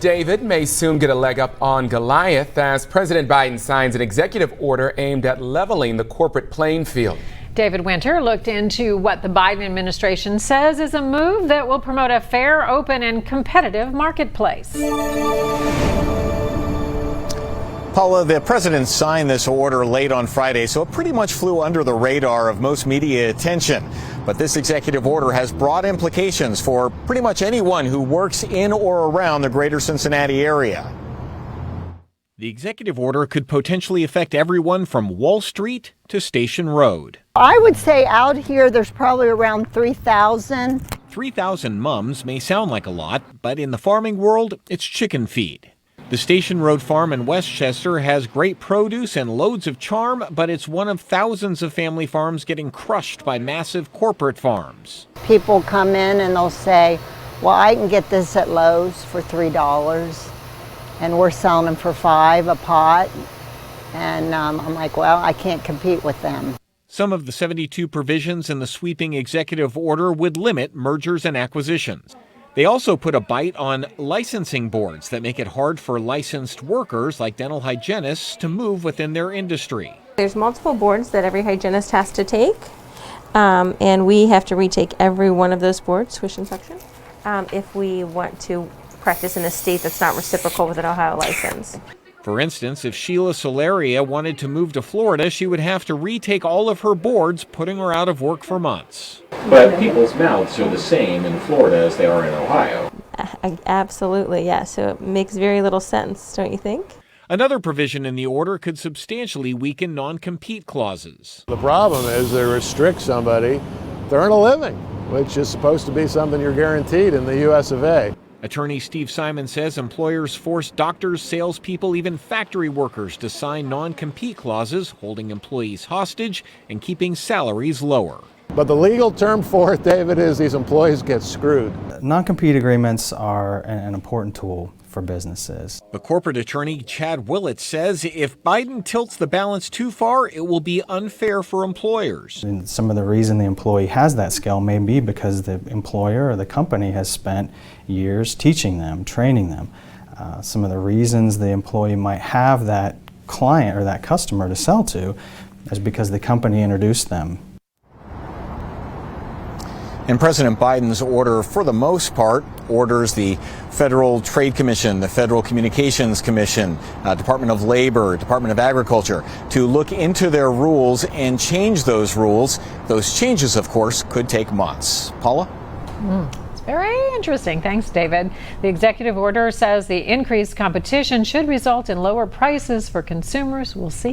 David may soon get a leg up on Goliath as President Biden signs an executive order aimed at leveling the corporate playing field. David Winter looked into what the Biden administration says is a move that will promote a fair, open, and competitive marketplace. Paula, the president signed this order late on Friday, so it pretty much flew under the radar of most media attention. But this executive order has broad implications for pretty much anyone who works in or around the greater Cincinnati area. The executive order could potentially affect everyone from Wall Street to Station Road. I would say out here there's probably around 3,000. 3,000 mums may sound like a lot, but in the farming world, it's chicken feed. The Station Road Farm in Westchester has great produce and loads of charm, but it's one of thousands of family farms getting crushed by massive corporate farms. People come in and they'll say, well, I can get this at Lowe's for $3, and we're selling them for $5 a pot. And I'm like, well, I can't compete with them. Some of the 72 provisions in the sweeping executive order would limit mergers and acquisitions. They also put a bite on licensing boards that make it hard for licensed workers like dental hygienists to move within their industry. There's multiple boards that every hygienist has to take, and we have to retake every one of those boards, tuition section, if we want to practice in a state that's not reciprocal with an Ohio license. For instance, if Sheila Solaria wanted to move to Florida, she would have to retake all of her boards, putting her out of work for months. But people's mouths are the same in Florida as they are in Ohio. Absolutely, yeah. So it makes very little sense, don't you think? Another provision in the order could substantially weaken non-compete clauses. The problem is they restrict somebody to earn a living, which is supposed to be something you're guaranteed in the US of A. Attorney Steve Simon says employers force doctors, salespeople, even factory workers to sign non-compete clauses, holding employees hostage and keeping salaries lower. But the legal term for it, David, is these employees get screwed. Non-compete agreements are an important tool for businesses. The corporate attorney Chad Willett says if Biden tilts the balance too far, it will be unfair for employers. And some of the reason the employee has that skill may be because the employer or the company has spent years teaching them, training them. Some of the reasons the employee might have that client or that customer to sell to is because the company introduced them. And President Biden's order, for the most part, orders the Federal Trade Commission, the Federal Communications Commission, Department of Labor, Department of Agriculture to look into their rules and change those rules. Those changes, of course, could take months. Paula? It's very interesting. Thanks, David. The executive order says the increased competition should result in lower prices for consumers. We'll see.